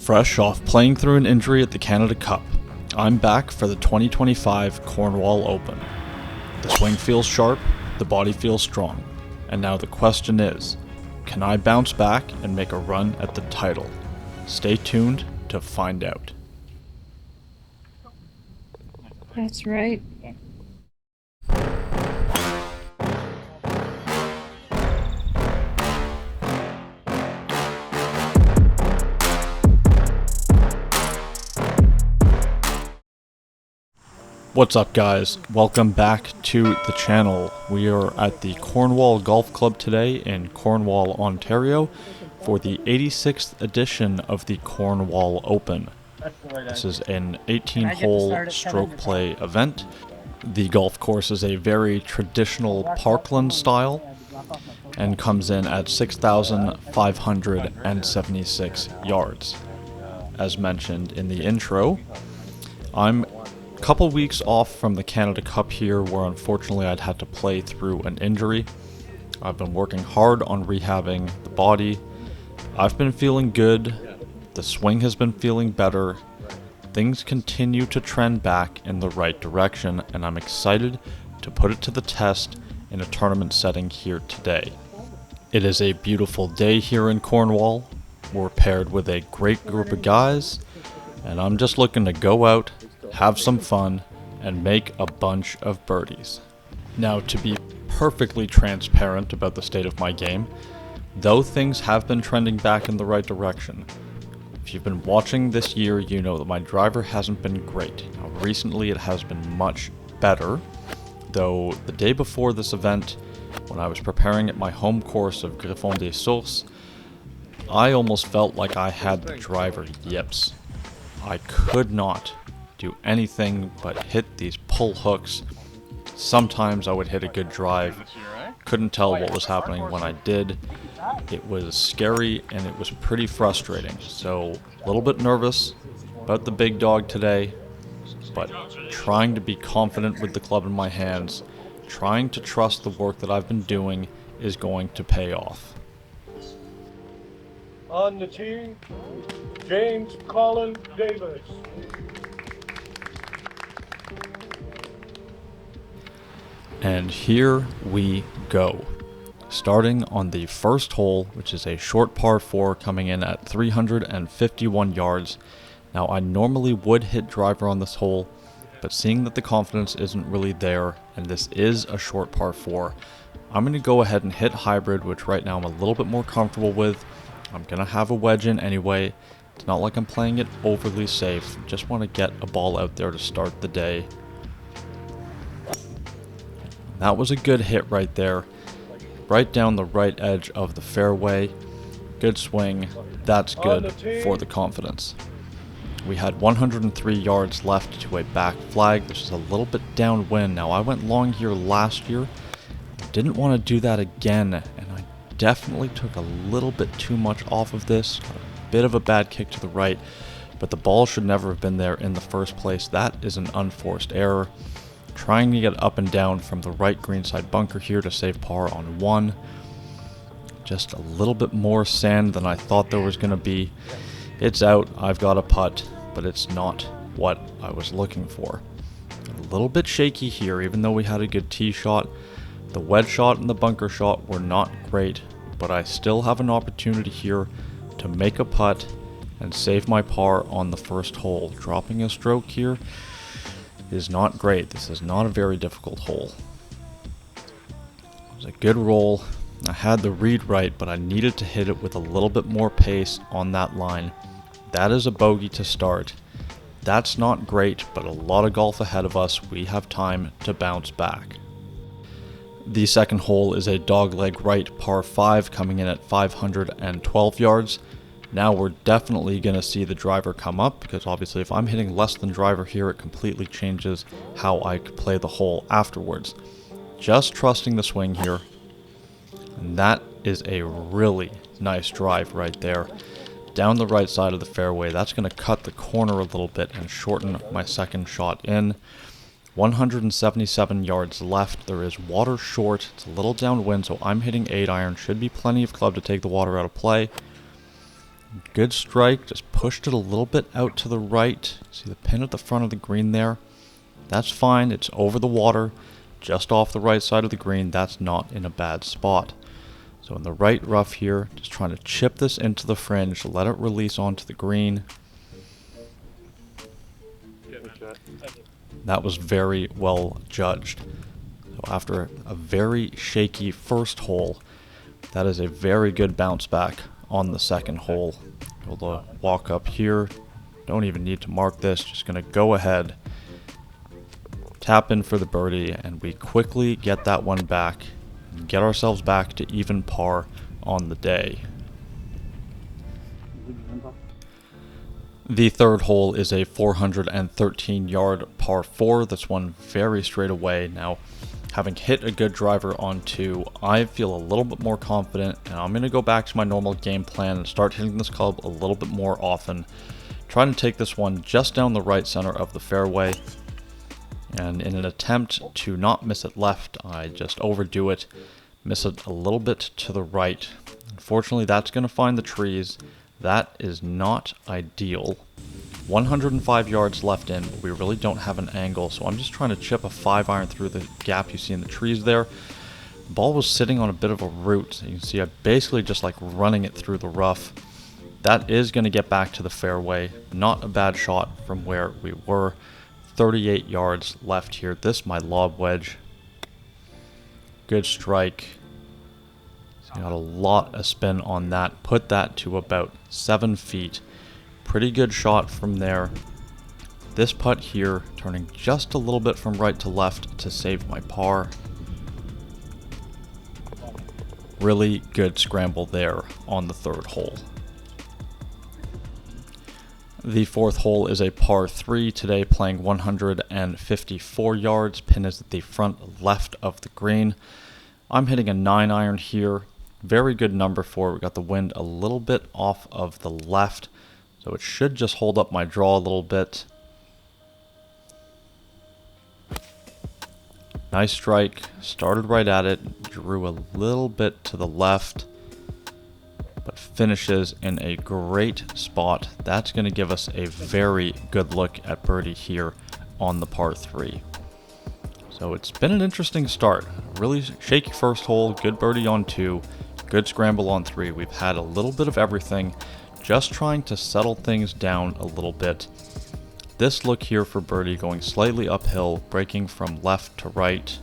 Fresh off playing through an injury at the Canada Cup, I'm back for the 2025 Cornwall Open. The swing feels sharp, the body feels strong, and now the question is, can I bounce back and make a run at the title? Stay tuned to find out. That's right. What's up guys, welcome back to the channel. We are at the Cornwall Golf Club today in Cornwall, Ontario for the 86th edition of the Cornwall Open. This is an 18-hole stroke play event. The golf course is a very traditional parkland style and comes in at 6,576 yards. As mentioned in the intro, I'm couple weeks off from the Canada Cup here, where unfortunately I'd had to play through an injury. I've been working hard on rehabbing the body. I've been feeling good. The swing has been feeling better. Things continue to trend back in the right direction, and I'm excited to put it to the test in a tournament setting here today. It is a beautiful day here in Cornwall. We're paired with a great group of guys, and I'm just looking to go out, have some fun, and make a bunch of birdies. Now, to be perfectly transparent about the state of my game, though things have been trending back in the right direction, if you've been watching this year, you know that my driver hasn't been great. Now, recently it has been much better, though the day before this event, when I was preparing at my home course of Griffon des Sources, I almost felt like I had the driver yips. I could not do anything but hit these pull hooks. Sometimes I would hit a good drive. Couldn't tell what was happening when I did. It was scary and it was pretty frustrating. So a little bit nervous about the big dog today, but trying to be confident with the club in my hands, trying to trust the work that I've been doing is going to pay off. On the tee, James Colin Davis. And here we go. Starting on the first hole, which is a short par 4 coming in at 351 yards. Now, I normally would hit driver on this hole, but seeing that the confidence isn't really there, and this is a short par 4, I'm going to go ahead and hit hybrid, which right now I'm a little bit more comfortable with. I'm going to have a wedge in anyway. It's not like I'm playing it overly safe. Just want to get a ball out there to start the day. That was a good hit right there, right down the right edge of the fairway. Good swing. That's good for the confidence. We had 103 yards left to a back flag. This is a little bit downwind. Now, I went long here last year. Didn't want to do that again, and I definitely took a little bit too much off of this. Got a bit of a bad kick to the right, but the ball should never have been there in the first place. That is an unforced error. Trying to get up and down from the right greenside bunker here to save par on 1. Just a little bit more sand than I thought there was going to be. It's out. I've got a putt, but it's not what I was looking for. A little bit shaky here, even though we had a good tee shot. The wedge shot and the bunker shot were not great, but I still have an opportunity here to make a putt and save my par on the first hole. Dropping a stroke here is not great. This is not a very difficult hole. It was a good roll. I had the read right, but I needed to hit it with a little bit more pace on that line. That is a bogey to start. That's not great, but a lot of golf ahead of us. We have time to bounce back. The second hole is a dogleg right par 5 coming in at 512 yards. Now we're definitely going to see the driver come up, because obviously if I'm hitting less than driver here, it completely changes how I could play the hole afterwards. Just trusting the swing here. And that is a really nice drive right there. Down the right side of the fairway. That's going to cut the corner a little bit and shorten my second shot in. 177 yards left. There is water short. It's a little downwind, so I'm hitting 8 iron. Should be plenty of club to take the water out of play. Good strike, just pushed it a little bit out to the right. See the pin at the front of the green there? That's fine, it's over the water, just off the right side of the green. That's not in a bad spot. So in the right rough here, just trying to chip this into the fringe, let it release onto the green. That was very well judged. So after a very shaky first hole, that is a very good bounce back on the second hole. We'll walk up here. Don't even need to mark this, just going to go ahead, tap in for the birdie, and we quickly get that one back and get ourselves back to even par on the day. The third hole is a 413-yard par 4. This one very straight away. Now, having hit a good driver on 2, I feel a little bit more confident, and I'm going to go back to my normal game plan and start hitting this club a little bit more often. Trying to take this one just down the right center of the fairway. And in an attempt to not miss it left, I just overdo it, miss it a little bit to the right. Unfortunately, that's going to find the trees. That is not ideal. 105 yards left in, but we really don't have an angle, so I'm just trying to chip a 5-iron through the gap you see in the trees there. The ball was sitting on a bit of a root, so you can see I basically just like running it through the rough. That is going to get back to the fairway. Not a bad shot from where we were. 38 yards left here. This my lob wedge. Good strike. So got a lot of spin on that. Put that to about 7 feet. Pretty good shot from there. This putt here, turning just a little bit from right to left to save my par. Really good scramble there on the third hole. The fourth hole is a par 3 today, playing 154 yards. Pin is at the front left of the green. I'm hitting a 9-iron here. Very good number for it. We got the wind a little bit off of the left, so it should just hold up my draw a little bit. Nice strike. Started right at it. Drew a little bit to the left, but finishes in a great spot. That's going to give us a very good look at birdie here on the par 3. So it's been an interesting start. Really shaky first hole, good birdie on 2, good scramble on 3. We've had a little bit of everything, just trying to settle things down a little bit. This look here for birdie, going slightly uphill, breaking from left to right.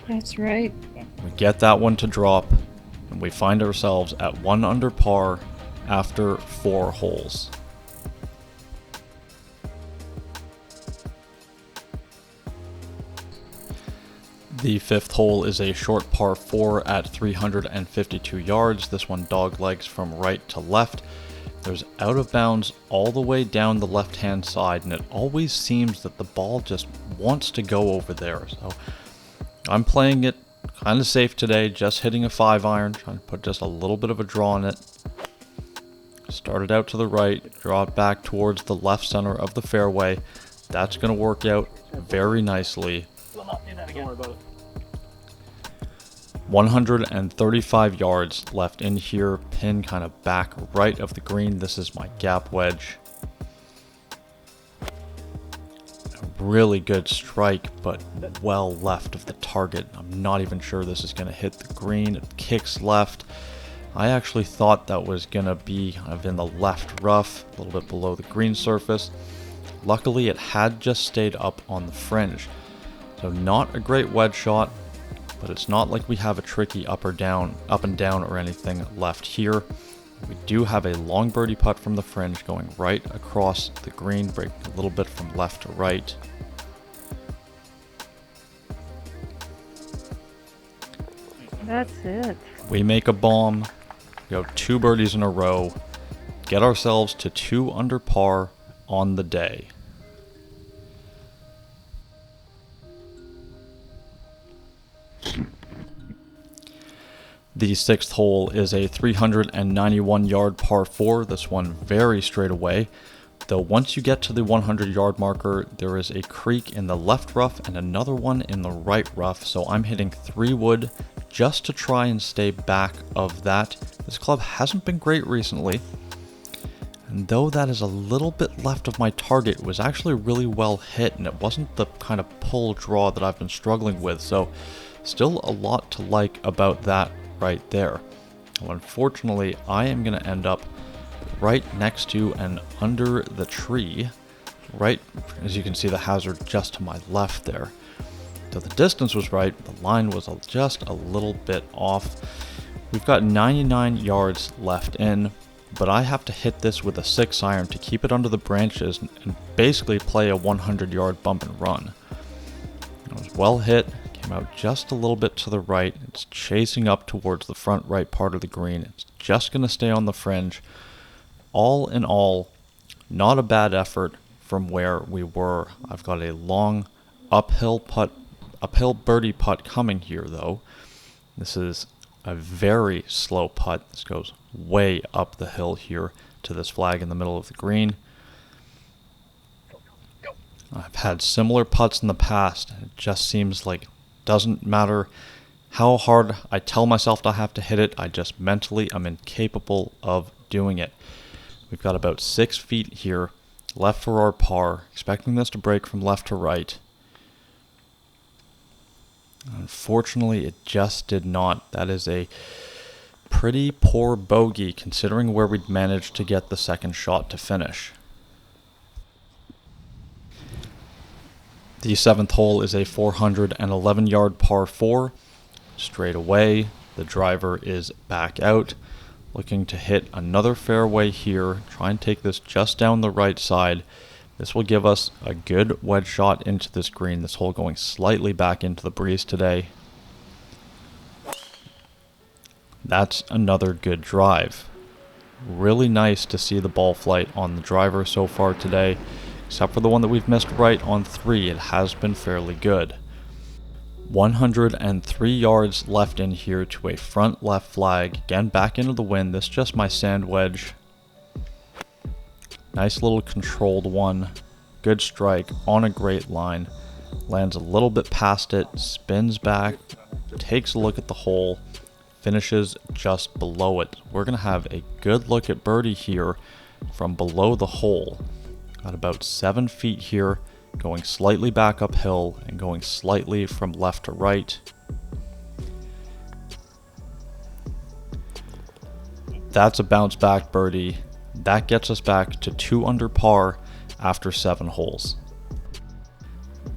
That's right. We get that one to drop, and we find ourselves at 1 under par after 4 holes. The fifth hole is a short par 4 at 352 yards. This one dog legs from right to left. There's out of bounds all the way down the left-hand side, and it always seems that the ball just wants to go over there. So I'm playing it kind of safe today, just hitting a 5-iron, trying to put just a little bit of a draw on it. Started out to the right, draw it back towards the left center of the fairway. That's going to work out very nicely. 135 yards left in here, pin kind of back right of the green. This is my gap wedge. A really good strike, but well left of the target. I'm not even sure this is going to hit the green. It kicks left. I actually thought that was going to be kind of in the left rough, a little bit below the green surface. Luckily, it had just stayed up on the fringe. So not a great wedge shot, but it's not like we have a tricky up and down or anything left here. We do have a long birdie putt from the fringe going right across the green, breaking a little bit from left to right. That's it. We make a bomb, go 2 birdies in a row, get ourselves to 2 under par on the day. The sixth hole is a 391-yard par 4. This one very straight away, though once you get to the 100-yard marker, there is a creek in the left rough and another one in the right rough, so I'm hitting 3 wood just to try and stay back of that. This club hasn't been great recently, and though that is a little bit left of my target, it was actually really well hit, and it wasn't the kind of pull draw that I've been struggling with, so still a lot to like about that right there. Well, unfortunately, I am going to end up right next to and under the tree, right, as you can see, the hazard just to my left there. So the distance was right, the line was just a little bit off. We've got 99 yards left in, but I have to hit this with a 6-iron to keep it under the branches and basically play a 100-yard bump and run. It was well hit, came out just a little bit to the right. It's chasing up towards the front right part of the green. It's just going to stay on the fringe. All in all, not a bad effort from where we were. I've got a long uphill birdie putt coming here though. This is a very slow putt. This goes way up the hill here to this flag in the middle of the green. I've had similar putts in the past, and it just seems like it doesn't matter how hard I tell myself I have to hit it, I just mentally am incapable of doing it. We've got about 6 feet here left for our par, expecting this to break from left to right. Unfortunately, it just did not. That is a pretty poor bogey considering where we'd managed to get the second shot to finish. The 7th hole is a 411-yard par 4. Straight away, the driver is back out, looking to hit another fairway here. Try and take this just down the right side. This will give us a good wedge shot into this green. This hole going slightly back into the breeze today. That's another good drive. Really nice to see the ball flight on the driver so far today. Except for the one that we've missed right on 3, it has been fairly good. 103 yards left in here to a front left flag. Again, back into the wind. This is just my sand wedge. Nice little controlled one. Good strike on a great line. Lands a little bit past it, spins back, takes a look at the hole, finishes just below it. We're going to have a good look at birdie here from below the hole. Got about 7 feet here, going slightly back uphill and going slightly from left to right. That's a bounce back birdie. That gets us back to 2 under par after 7 holes.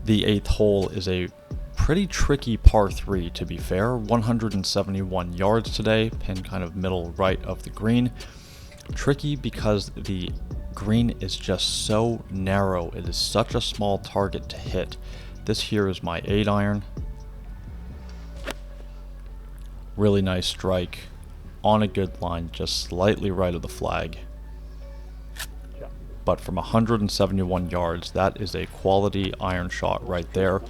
The 8th hole is a pretty tricky par 3 to be fair. 171 yards today, pin kind of middle right of the green. Tricky because the green is just so narrow. It is such a small target to hit. This here is my 8-iron. Really nice strike on a good line, just slightly right of the flag. But from 171 yards, that is a quality iron shot right there.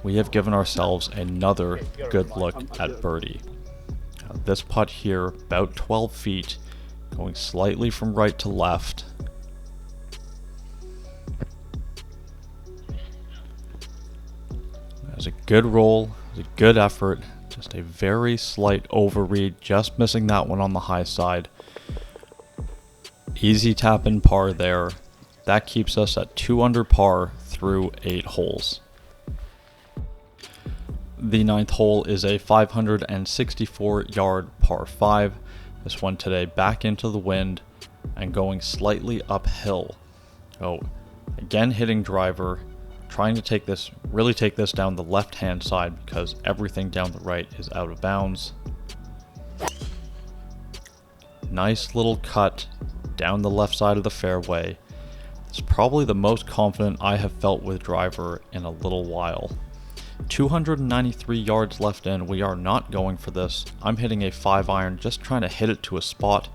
We have given ourselves another good look at birdie. This putt here, about 12 feet, going slightly from right to left. That was a good roll, it was a good effort, just a very slight overread, just missing that one on the high side. Easy tap in par there. That keeps us at 2 under par through 8 holes. The 9th hole is a 564-yard par 5. This one today back into the wind and going slightly uphill. Oh, again hitting driver, trying to take this down the left-hand side because everything down the right is out of bounds. Nice little cut down the left side of the fairway. It's probably the most confident I have felt with driver in a little while. 293 yards left in. We are not going for this. I'm hitting a 5-iron, just trying to hit it to a spot.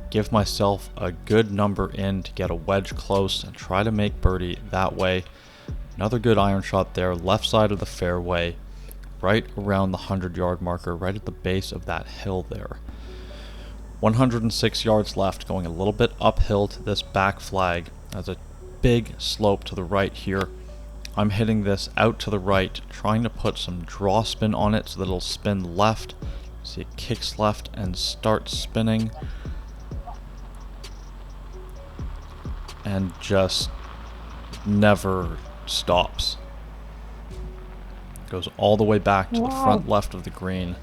Give myself a good number in to get a wedge close and try to make birdie that way. Another good iron shot there, left side of the fairway, right around the 100-yard marker, right at the base of that hill there. 106 yards left, going a little bit uphill to this back flag. There's a big slope to the right here. I'm hitting this out to the right, trying to put some draw spin on it so that it'll spin left. See, it kicks left and starts spinning. And just never stops. Goes all the way back to the front left of the green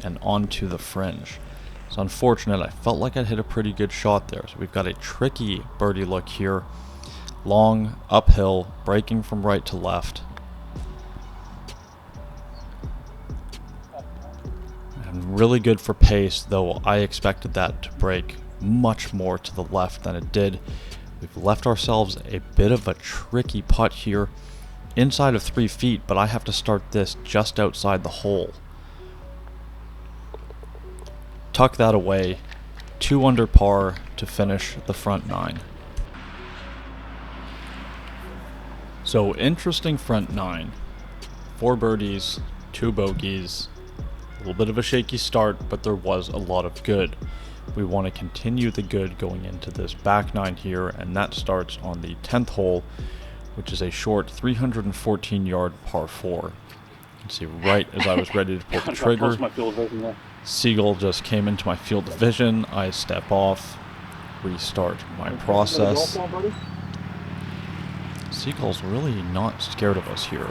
and onto the fringe. It's unfortunate. I felt like I'd hit a pretty good shot there. So we've got a tricky birdie look here. Long, uphill, breaking from right to left. And really good for pace, though I expected that to break much more to the left than it did. We've left ourselves a bit of a tricky putt here. Inside of 3 feet, but I have to start this just outside the hole. Tuck that away. 2 under par to finish the front 9. So interesting front 9. 4 birdies, 2 bogeys. A little bit of a shaky start, but there was a lot of good. We want to continue the good going into this back 9 here, and that starts on the 10th hole, which is a short 314-yard par 4. You can see right as I was ready to pull the trigger, Seagull just came into my field of vision. I step off, restart my process. Seagull's really not scared of us here.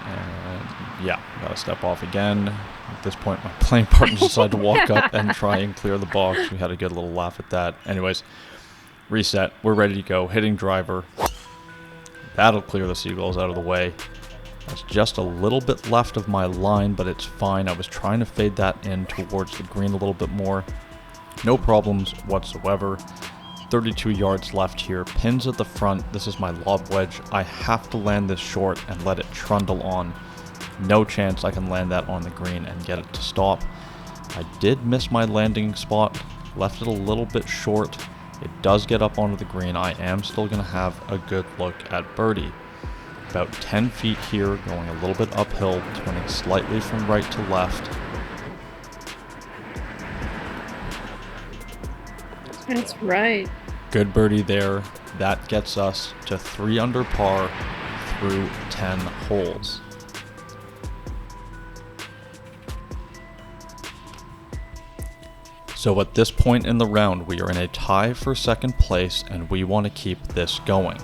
And yeah, gotta step off again. At this point, my playing partner decided to walk up and try and clear the box. We had a good little laugh at that. Anyways, reset. We're ready to go. Hitting driver. That'll clear the Seagulls out of the way. That's just a little bit left of my line, but it's fine. I was trying to fade that in towards the green a little bit more. No problems whatsoever. 32 yards left here. Pins at the front. This is my lob wedge. I have to land this short and let it trundle on. No chance I can land that on the green and get it to stop. I did miss my landing spot. Left it a little bit short. It does get up onto the green. I am still going to have a good look at birdie. About 10 feet here, going a little bit uphill, turning slightly from right to left. That's right. Good birdie there. That gets us to 3 under par through 10 holes. So at this point in the round, we are in a tie for second place, and we want to keep this going.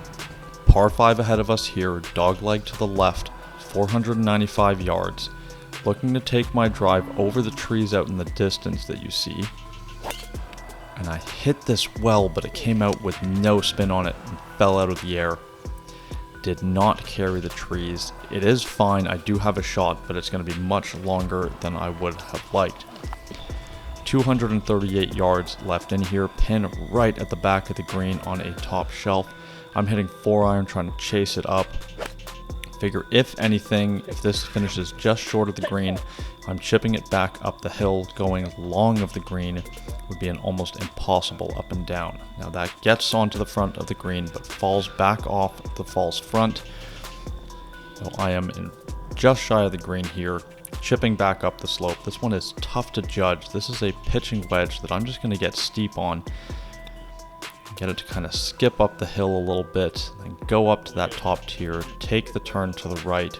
Par 5 ahead of us here, dogleg to the left, 495 yards. Looking to take my drive over the trees out in the distance that you see. And I hit this well, but it came out with no spin on it and fell out of the air. Did not carry the trees. It is fine, I do have a shot, but it's going to be much longer than I would have liked. 238 yards left in here, pin right at the back of the green on a top shelf. I'm hitting 4-iron, trying to chase it up. Figure if anything, if this finishes just short of the green, I'm chipping it back up the hill, going long of the green would be an almost impossible up and down. Now that gets onto the front of the green, but falls back off the false front. So I am in just shy of the green here, chipping back up the slope. This one is tough to judge. This is a pitching wedge that I'm just going to get steep on. Get it to kind of skip up the hill a little bit, then go up to that top tier, take the turn to the right.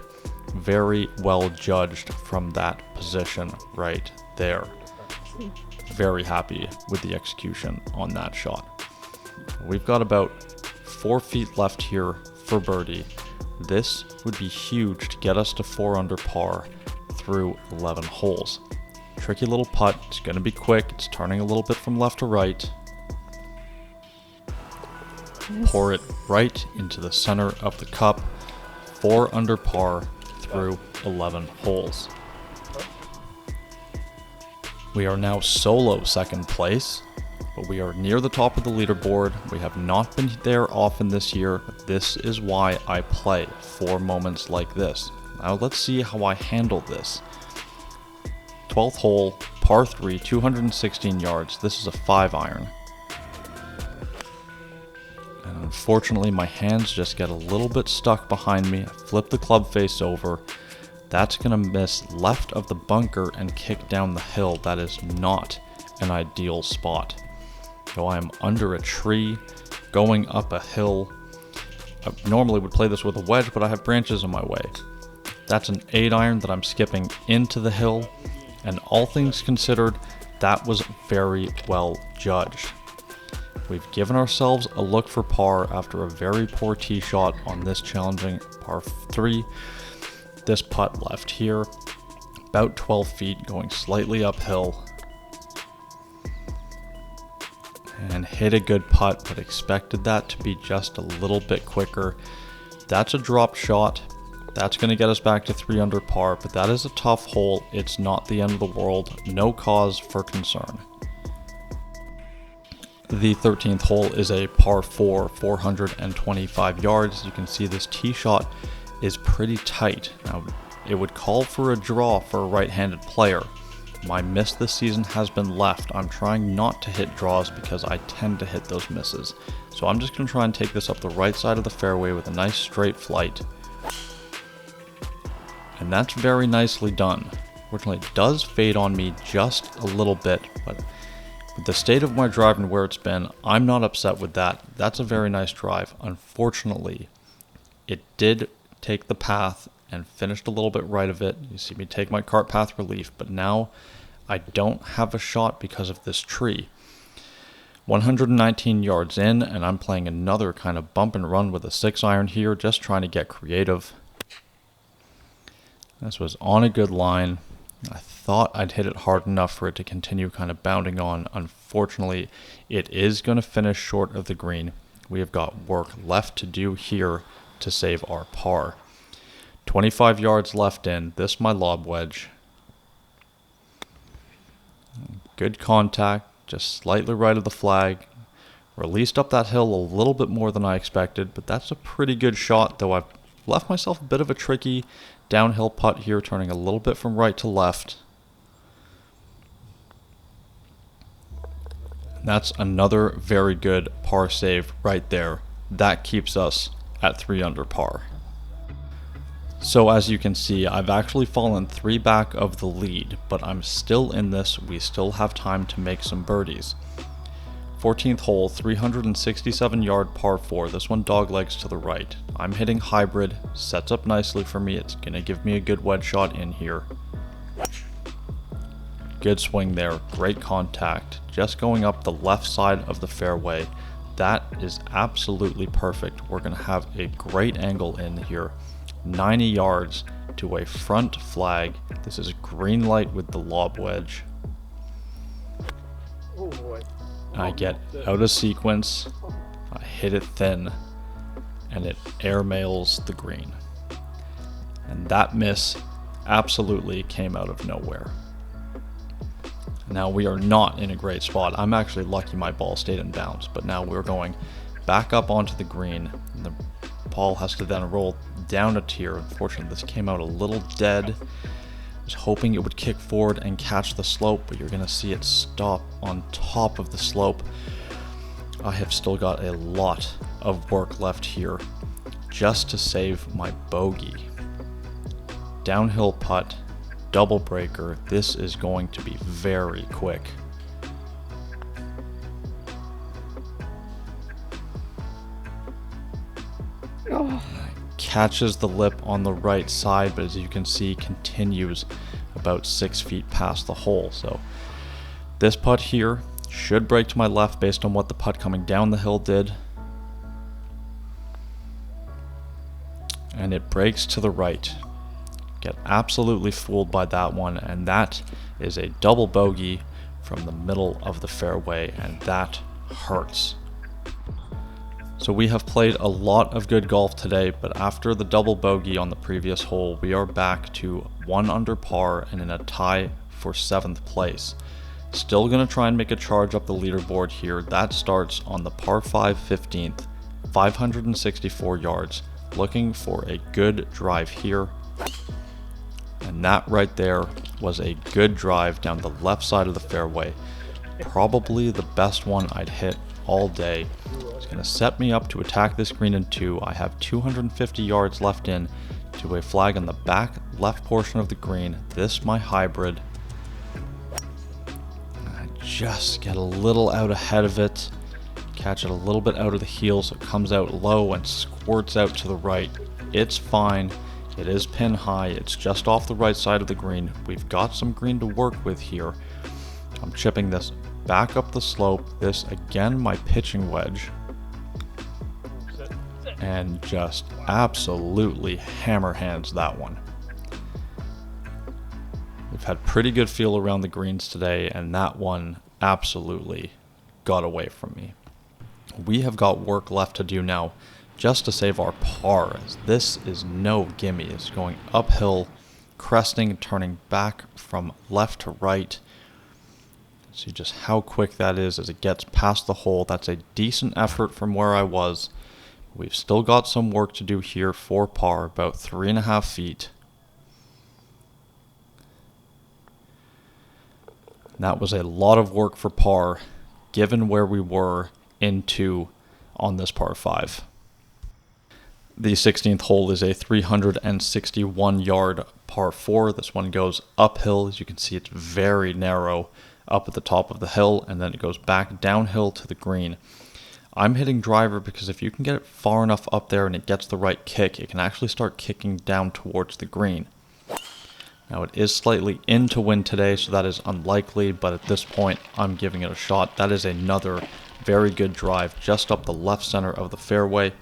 Very well judged from that position right there. Very happy with the execution on that shot. We've got about 4 feet left here for birdie. This would be huge to get us to 4 under par through 11 holes. Tricky little putt. It's going to be quick. It's turning a little bit from left to right. Pour it right into the center of the cup. 4 under par through 11 holes. We are now solo second place, but we are near the top of the leaderboard. We have not been there often this year, but this is why I play for moments like this. Now let's see how I handle this. 12th hole, par 3, 216 yards. This is a 5-iron. And unfortunately, my hands just get a little bit stuck behind me. I flip the club face over. That's going to miss left of the bunker and kick down the hill. That is not an ideal spot. So I am under a tree, going up a hill. I normally would play this with a wedge, but I have branches in my way. That's an 8-iron that I'm skipping into the hill, and all things considered, that was very well judged. We've given ourselves a look for par after a very poor tee shot on this challenging par 3. This putt left here, about 12 feet, going slightly uphill. And hit a good putt, but expected that to be just a little bit quicker. That's a drop shot. That's going to get us back to 3 under par, but that is a tough hole. It's not the end of the world. No cause for concern. The 13th hole is a par 4, 425 yards. You can see this tee shot is pretty tight. Now, it would call for a draw for a right-handed player. My miss this season has been left. I'm trying not to hit draws because I tend to hit those misses. So I'm just going to try and take this up the right side of the fairway with a nice straight flight. And that's very nicely done. Fortunately, it does fade on me just a little bit, but with the state of my drive and where it's been, I'm not upset with that. That's a very nice drive. Unfortunately, it did take the path and finished a little bit right of it. You see me take my cart path relief, but now I don't have a shot because of this tree. 119 yards in, and I'm playing another kind of bump and run with a 6-iron here, just trying to get creative. This was on a good line. I thought I'd hit it hard enough for it to continue kind of bounding on. Unfortunately, it is going to finish short of the green. We have got work left to do here to save our par. 25 yards left in. This my lob wedge. Good contact, just slightly right of the flag. Released up that hill a little bit more than I expected, but that's a pretty good shot, though I've left myself a bit of a tricky downhill putt here, turning a little bit from right to left. That's another very good par save right there. That keeps us at 3 under par. So as you can see, I've actually fallen 3 back of the lead, but I'm still in this. We still have time to make some birdies. 14th hole, 367 yard par 4. This one doglegs to the right. I'm hitting hybrid, sets up nicely for me. It's going to give me a good wedge shot in here. Good swing there, great contact. Just going up the left side of the fairway. That is absolutely perfect. We're going to have a great angle in here. 90 yards to a front flag. This is a green light with the lob wedge. Oh boy. I get out of sequence, I hit it thin, and it airmails the green. And that miss absolutely came out of nowhere. Now we are not in a great spot. I'm actually lucky my ball stayed in bounds, but now we're going back up onto the green. And the ball has to then roll down a tier. Unfortunately, this came out a little dead. I was hoping it would kick forward and catch the slope, but you're going to see it stop on top of the slope. I have still got a lot of work left here just to save my bogey. Downhill putt, double breaker. This is going to be very quick. Oh, Catches the lip on the right side, but as you can see, continues about 6 feet past the hole. So this putt here should break to my left based on what the putt coming down the hill did. And it breaks to the right. Get absolutely fooled by that one, and that is a double bogey from the middle of the fairway, and that hurts. So we have played a lot of good golf today, but after the double bogey on the previous hole, we are back to 1 under par and in a tie for 7th place. Still going to try and make a charge up the leaderboard here. That starts on the par 5 15th, 564 yards. Looking for a good drive here. And that right there was a good drive down the left side of the fairway. Probably the best one I'd hit all day. It's going to set me up to attack this green in 2. I have 250 yards left in to a flag on the back left portion of the green. This my hybrid. I just get a little out ahead of it, catch it a little bit out of the heel so it comes out low and squirts out to the right. It's fine. It is pin high. It's just off the right side of the green. We've got some green to work with here. I'm chipping this back up the slope. This, again, my pitching wedge. And just absolutely hammer hands that one. We've had pretty good feel around the greens today, and that one absolutely got away from me. We have got work left to do now just to save our par, as this is no gimme. It's going uphill, cresting, turning back from left to right. See just how quick that is as it gets past the hole. That's a decent effort from where I was. We've still got some work to do here for par, about 3.5 feet. That was a lot of work for par, given where we were into on this par 5. The 16th hole is a 361-yard par 4. This one goes uphill. As you can see, it's very narrow up at the top of the hill, and then it goes back downhill to the green. I'm hitting driver because if you can get it far enough up there and it gets the right kick, it can actually start kicking down towards the green. Now it is slightly in to win today, so that is unlikely, but at this point I'm giving it a shot. That is another very good drive just up the left center of the fairway.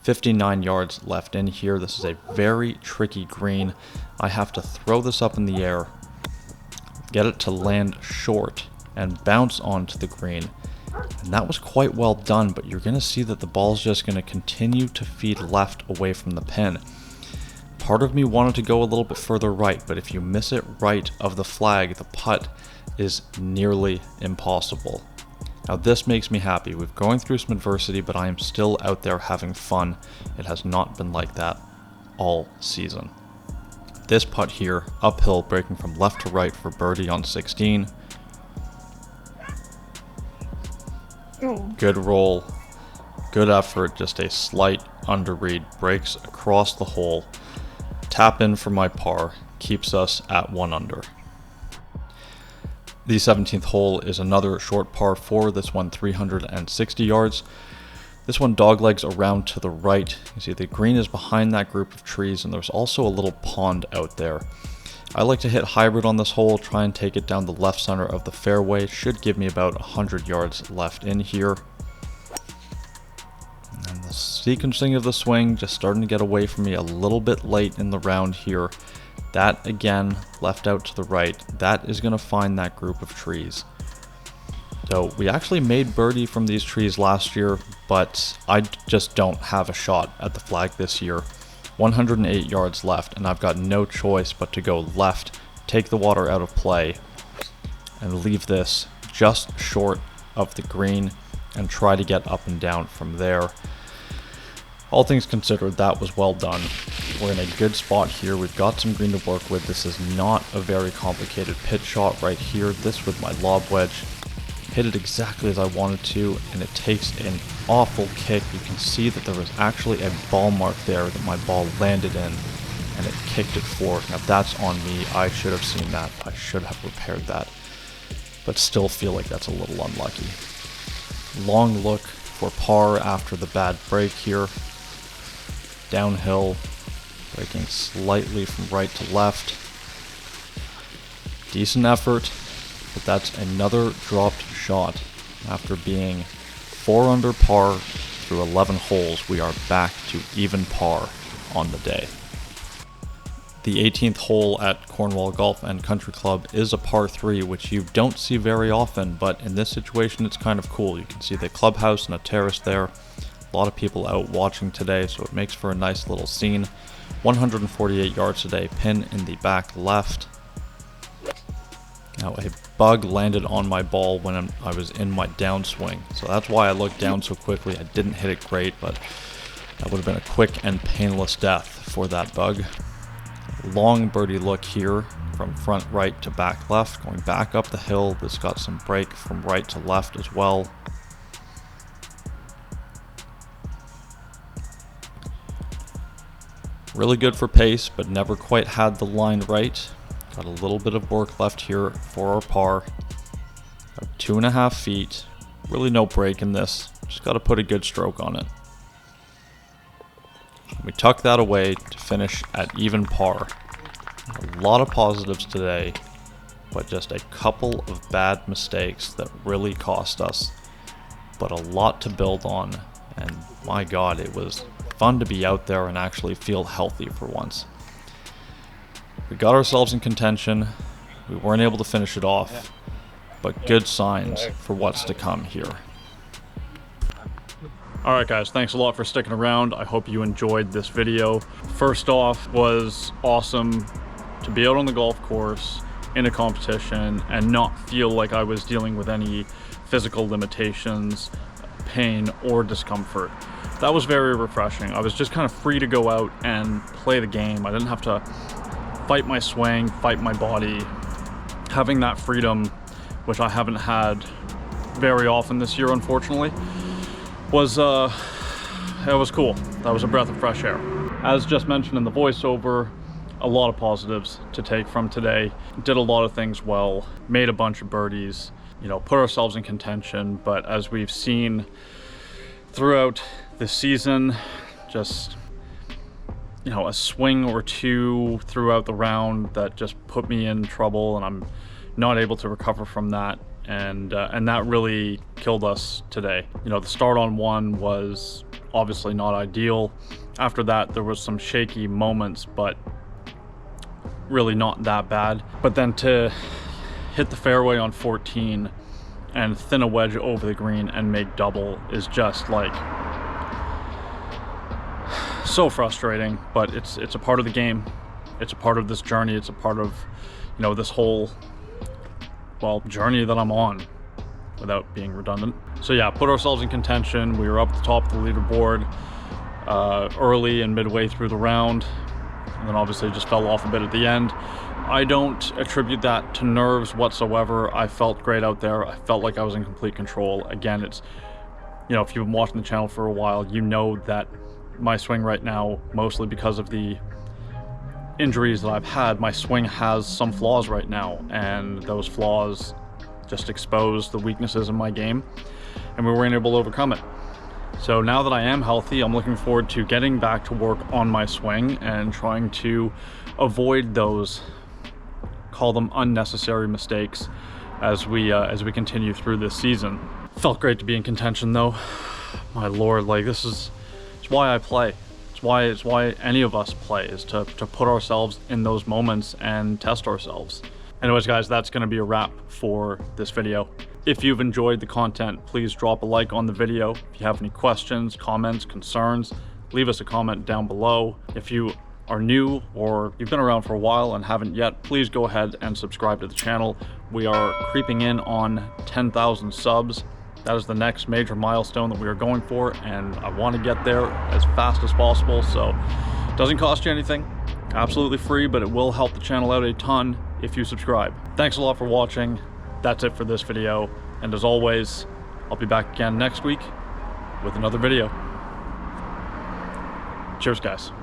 59 yards left in here. This is a very tricky green. I have to throw this up in the air, get it to land short, and bounce onto the green. And that was quite well done, but you're going to see that the ball's just going to continue to feed left away from the pin. Part of me wanted to go a little bit further right, but if you miss it right of the flag, the putt is nearly impossible. Now this makes me happy. We're going through some adversity, but I am still out there having fun. It has not been like that all season. This putt here, uphill, breaking from left to right for birdie on 16. Good roll, good effort, just a slight underread, breaks across the hole. Tap in for my par, keeps us at 1 under. The 17th hole is another short par 4, this one 360 yards. This one doglegs around to the right. You see the green is behind that group of trees, and there's also a little pond out there. I like to hit hybrid on this hole, try and take it down the left center of the fairway. Should give me about 100 yards left in here. And the sequencing of the swing just starting to get away from me a little bit late in the round here. That again, left out to the right, that is going to find that group of trees. So we actually made birdie from these trees last year, but I just don't have a shot at the flag this year. 108 yards left, and I've got no choice but to go left, take the water out of play, and leave this just short of the green and try to get up and down from there. All things considered, that was well done. We're in a good spot here. We've got some green to work with. This is not a very complicated pitch shot right here. This with my lob wedge. Hit it exactly as I wanted to, and it takes an awful kick. You can see that there was actually a ball mark there that my ball landed in, and it kicked it forward. Now that's on me. I should have seen that. I should have repaired that, but still feel like that's a little unlucky. Long look for par after the bad break here. Downhill, breaking slightly from right to left. Decent effort, but that's another dropped shot. After being 4 under par through 11 holes, we are back to even par on the day. The 18th hole at Cornwall Golf and Country Club is a par 3, which you don't see very often, but in this situation it's kind of cool. You can see the clubhouse and a terrace there. A lot of people out watching today, so it makes for a nice little scene. 148 yards today, pin in the back left. Now a bug landed on my ball when I was in my downswing, so that's why I looked down so quickly. I didn't hit it great, but that would have been a quick and painless death for that bug. Long birdie look here from front right to back left, going back up the hill. This got some break from right to left as well. Really good for pace, but never quite had the line right. Got a little bit of work left here for our par. About 2.5 feet. Really no break in this. Just got to put a good stroke on it. We tuck that away to finish at even par. A lot of positives today, but just a couple of bad mistakes that really cost us. But a lot to build on, and my God, it was fun to be out there and actually feel healthy for once. We got ourselves in contention. We weren't able to finish it off, but good signs for what's to come here. Alright guys, thanks a lot for sticking around. I hope you enjoyed this video. First off, was awesome to be out on the golf course in a competition and not feel like I was dealing with any physical limitations, pain, or discomfort. That was very refreshing. I was just kind of free to go out and play the game. I didn't have to fight my swing, fight my body. Having that freedom, which I haven't had very often this year, unfortunately, was it was cool. That was a breath of fresh air. As just mentioned in the voiceover, a lot of positives to take from today. Did a lot of things well, made a bunch of birdies, you know, put ourselves in contention, but as we've seen throughout the season, just, you know, a swing or two throughout the round that just put me in trouble, and I'm not able to recover from that, and that really killed us today. You know, the start on one was obviously not ideal. After that, there was some shaky moments, but really not that bad. But then to hit the fairway on 14 and thin a wedge over the green and make double is just like so frustrating, but it's a part of the game. It's a part of this journey. It's a part of, you know, this whole, well, journey that I'm on, without being redundant. So yeah, put ourselves in contention. We were up at the top of the leaderboard early and midway through the round, and then obviously just fell off a bit at the end. I don't attribute that to nerves whatsoever. I felt great out there. I felt like I was in complete control. Again, it's, you know, if you've been watching the channel for a while, you know that my swing right now, mostly because of the injuries that I've had, my swing has some flaws right now, and those flaws just expose the weaknesses in my game, and we weren't able to overcome it. So now that I am healthy, I'm looking forward to getting back to work on my swing and trying to avoid those, call them unnecessary mistakes, as we continue through this season. Felt great to be in contention though. My Lord, like it's why I play. It's why any of us play, is to put ourselves in those moments and test ourselves. Anyways guys, that's going to be a wrap for this video. If you've enjoyed the content, please drop a like on the video. If you have any questions, comments, concerns, leave us a comment down below. If you are new or you've been around for a while and haven't yet, please go ahead and subscribe to the channel. We are creeping in on 10,000 subs. That is the next major milestone that we are going for, and I want to get there as fast as possible. So it doesn't cost you anything, absolutely free, but it will help the channel out a ton if you subscribe. Thanks a lot for watching. That's it for this video, and as always, I'll be back again next week with another video. Cheers guys.